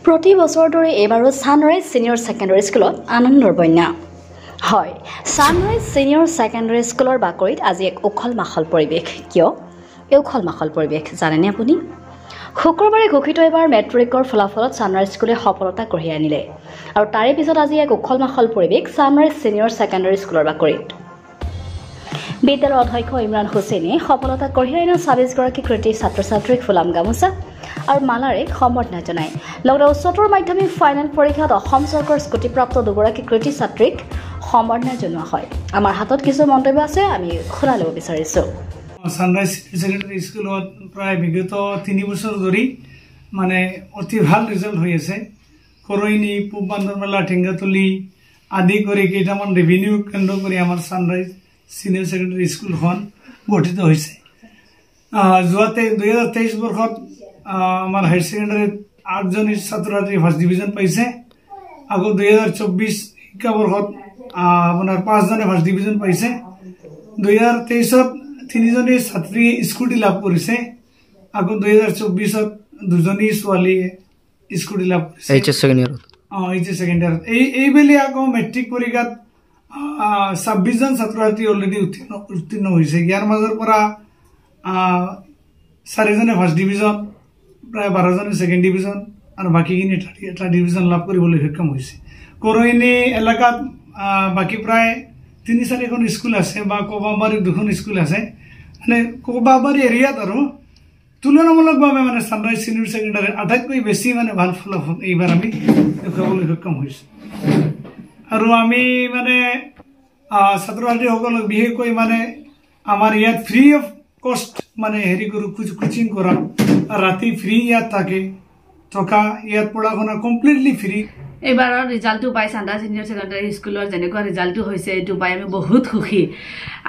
প্ৰতি বছৰৰ দৰে এইবাৰো ছানৰাইজ ছিনিয়ৰ ছেকেণ্ডেৰী স্কুলত আনন্দৰ বন্যা হয়। ছানৰাইজ ছিনিয়ৰ ছেকেণ্ডেৰী স্কুলৰ বাকৰিত আজি এক উখল মাখল পৰিৱেশ। কিয় এই উখল মাখল পৰিৱেশ জানেনে আপুনি? শুক্ৰবাৰে ঘোষিত এবাৰ মেট্ৰিকৰ ফলাফলত ছানৰাইজ স্কুলে সফলতা কঢ়িয়াই আনিলে আৰু তাৰে পিছত আজি এক উখল মাখল পৰিৱেশ ছানৰাইজ ছিনিয়ৰ ছেকেণ্ডেৰী স্কুলৰ বাকৰিত। বিদ্যালয়ৰ অধ্যক্ষ ইমৰান হুছেইনে সফলতা কঢ়িয়াই অনা ২৬গৰাকী কৃতি ছাত্ৰ ছাত্ৰীক ফুলাম গামোচা আৰু মালাৰে সম্বৰ্ধনা জনায়। লগতে উচ্চতৰ মাধ্যমিক ফাইনেল পৰীক্ষাত অসম চৰকাৰৰ স্কুটিপ্ৰাপ্ত দুগৰাকী কৃতি ছাত্ৰীক সম্বৰ্ধনা জনোৱা হয়। আমাৰ হাতত কিছু মন্তব্য আছে, আমি শুনা ল'ব বিচাৰিছোঁ। ছানৰাইজ ছেকেণ্ডেৰী স্কুলত প্ৰায় বিগত ৩ বছৰ ধৰি মানে অতি ভাল ৰিজাল্ট হৈ আছে। কৰৈনী, পূব বান্দৰমেলা, ঠেংগাতলি আদি কৰি কেইটামান ৰেভিনিউ কেন্দ্ৰ কৰি আমাৰ ছানৰাইজ ছিনিয়ৰ ছেকেণ্ডেৰী স্কুলখন গঠিত হৈছে। যোৱা ২০২৩ বৰ্ষত আমাৰ হায়াৰ ছেকেণ্ডেৰীত ৮জন ছাত্ৰ ছাত্ৰী ফাৰ্ষ্ট ডিভিজন পাইছে। আকৌ ২০২৪ শিক্ষাবৰ্ষত আপোনাৰ 5জনে ফাৰ্ষ্ট ডিভিজন পাইছে। ২০২৩ত 3জনী ছাত্ৰী স্কুটি লাভ কৰিছে। আকৌ ২০২৪ত 2জনী ছোৱালীয়ে স্কুটি লাভ কৰিছে এইচ এছ ছেকেণ্ড ইয়াৰত। এইবেলি আকৌ মেট্ৰিক পৰীক্ষাত 26জন ছাত্ৰ ছাত্ৰী অলৰেডি উত্তীৰ্ণ হৈছে। ইয়াৰ মাজৰ পৰা 4জনে ফাৰ্ষ্ট ডিভিজন, প্ৰায় 12জনে ছেকেণ্ড ডিভিজন আৰু বাকীখিনি এটা ডিভিজন লাভ কৰিবলৈ সক্ষম হৈছে। কৰৈনী এলেকাত বাকী প্ৰায় ৩-৪খন স্কুল আছে বা কবাবাৰী 2খন স্কুল আছে। মানে কবাবাৰী এৰিয়াত আৰু তুলনামূলকভাৱে মানে ছানৰাইজ ছিনিয়ৰ ছেকেণ্ডেৰী আটাইতকৈ বেছি মানে ভাল ফলাফল এইবাৰ আমি দেখুৱাবলৈ সক্ষম হৈছোঁ। আৰু আমি মানে ছাত্ৰ ছাত্ৰীসকলক বিশেষকৈ মানে আমাৰ ইয়াত ফ্ৰী অফ কষ্ট মানে হেৰি কৰোঁ, কোচিং কৰা, ৰাতি ফ্ৰী ইয়াত থাকে থকা, ইয়াত পঢ়া শুনা কমপ্লিটলি ফ্ৰী। এইবাৰৰ ৰিজাল্টটো পাই ছানৰাইজ ছিনিয়ৰ ছেকেণ্ডেৰী স্কুলৰ যেনেকুৱা ৰিজাল্টটো হৈছে এইটো পাই আমি বহুত সুখী।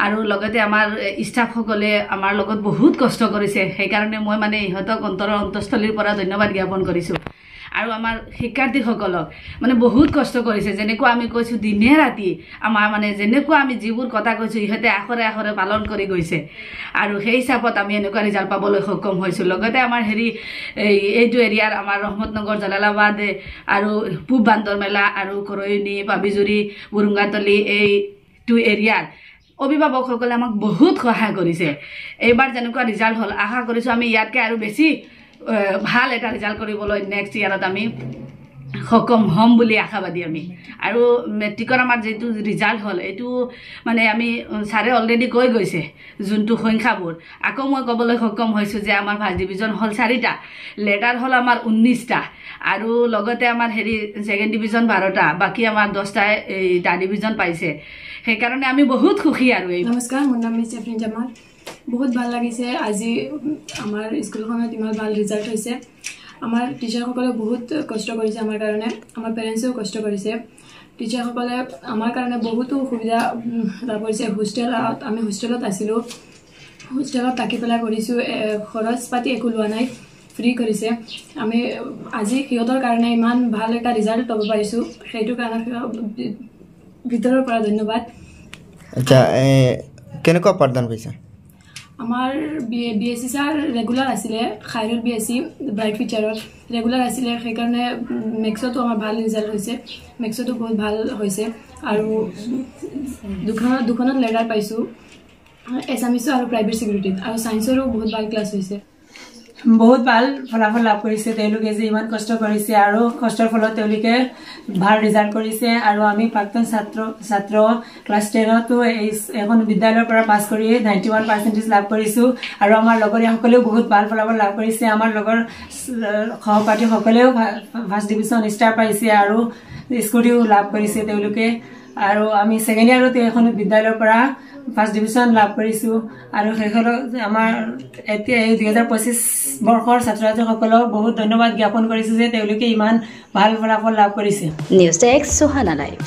আৰু লগতে আমাৰ ষ্টাফসকলে আমাৰ লগত বহুত কষ্ট কৰিছে, সেইকাৰণে মই মানে ইহঁতক অন্তৰৰ অন্তঃস্থলীৰ পৰা ধন্যবাদ জ্ঞাপন কৰিছোঁ। আৰু আমাৰ শিক্ষাৰ্থীসকলক মানে বহুত কষ্ট কৰিছে, যেনেকুৱা আমি কৈছোঁ দিনে ৰাতি আমাৰ মানে যেনেকুৱা আমি যিবোৰ কথা কৈছোঁ ইহঁতে আখৰে আখৰে পালন কৰি গৈছে। আৰু সেই হিচাপত আমি এনেকুৱা ৰিজাল্ট পাবলৈ সক্ষম হৈছোঁ। লগতে আমাৰ এইটো এৰিয়াৰ আমাৰ ৰহমতনগৰ, জালালাবাদ আৰু পূব বান্দৰমেলা আৰু কৰৈনী, পাবিজুৰি, বুৰুঙ্গাতলি এইটো এৰিয়াৰ অভিভাৱকসকলে আমাক বহুত সহায় কৰিছে। এইবাৰ যেনেকুৱা ৰিজাল্ট হ'ল আশা কৰিছোঁ আমি ইয়াতকৈ আৰু বেছি ভাল এটা ৰিজাল্ট কৰিবলৈ নেক্সট ইয়াৰত আমি সক্ষম হ'ম বুলি আশাবাদী আমি। আৰু মেট্ৰিকৰ আমাৰ যিটো ৰিজাল্ট হ'ল এইটো মানে আমি ছাৰে অলৰেডি কৈ গৈছে যোনটো সংখ্যাবোৰ। আকৌ মই ক'বলৈ সক্ষম হৈছোঁ যে আমাৰ ফাৰ্ষ্ট ডিভিজন হ'ল 4টা, লেটাৰ হ'ল আমাৰ 19টা, আৰু লগতে আমাৰ ছেকেণ্ড ডিভিজন 12টা, বাকী আমাৰ 10টাই থাৰ্ড ডিভিজন পাইছে। সেইকাৰণে আমি বহুত সুখী। আৰু নমস্কাৰ, মোৰ নাম মিছ এফৰিন জামাল। বহুত ভাল লাগিছে আজি আমাৰ স্কুলখনত ইমান ভাল ৰিজাল্ট হৈছে। আমাৰ টিচাৰসকলে বহুত কষ্ট কৰিছে আমাৰ কাৰণে, আমাৰ পেৰেণ্টছেও কষ্ট কৰিছে। টিচাৰসকলে আমাৰ কাৰণে বহুতো সুবিধা লাভ কৰিছে। আমি হোষ্টেলত আছিলোঁ, হোষ্টেলত থাকি পেলাই কৰিছোঁ, খৰচ পাতি একো লোৱা নাই, ফ্ৰী কৰিছে। আমি আজি সিহঁতৰ কাৰণে ইমান ভাল এটা ৰিজাল্ট পাব পাৰিছোঁ, সেইটো কাৰণে ভিতৰৰ পৰা ধন্যবাদ। আচ্ছা, কেনেকুৱা পাঠদান কৰিছে? আমাৰ BSc ছাৰ ৰেগুলাৰ আছিলে, খাইৰুল BSc ব্ৰাইট ফিচাৰত ৰেগুলাৰ আছিলে, সেইকাৰণে মেথছতো আমাৰ ভাল ৰিজাল্ট হৈছে, মেথছতো বহুত ভাল হৈছে। আৰু দুখনত লেটাৰ পাইছোঁ, এছামিছো আৰু প্ৰাইভেট ছিকিউৰিটিত, আৰু ছায়েন্সৰো বহুত ভাল ক্লাছ হৈছে। বহুত ভাল ফলাফল লাভ কৰিছে তেওঁলোকে, যে ইমান কষ্ট কৰিছে আৰু কষ্টৰ ফলত তেওঁলোকে ভাল ৰিজাল্ট কৰিছে। আৰু আমি প্ৰাক্তন ছাত্ৰ ক্লাছ 10তো এখন বিদ্যালয়ৰ পৰা পাছ কৰি 91% লাভ কৰিছোঁ। আৰু আমাৰ লগৰীয়াসকলেও বহুত ভাল ফলাফল লাভ কৰিছে। আমাৰ লগৰ সহপাঠীসকলেও ফাৰ্ষ্ট ডিভিজন ষ্টাৰ পাইছে আৰু স্কুটিও লাভ কৰিছে তেওঁলোকে। আৰু আমি ছেকেণ্ড ইয়াৰতে এখন বিদ্যালয়ৰ পৰা ফাৰ্ষ্ট ডিভিজন লাভ কৰিছোঁ। আৰু সেইসকলক আমাৰ এতিয়া এই 2025 বৰ্ষৰ ছাত্ৰ ছাত্ৰীসকলক বহুত ধন্যবাদ জ্ঞাপন কৰিছোঁ যে তেওঁলোকে ইমান ভাল ফলাফল লাভ কৰিছে। News desk, Suhana live.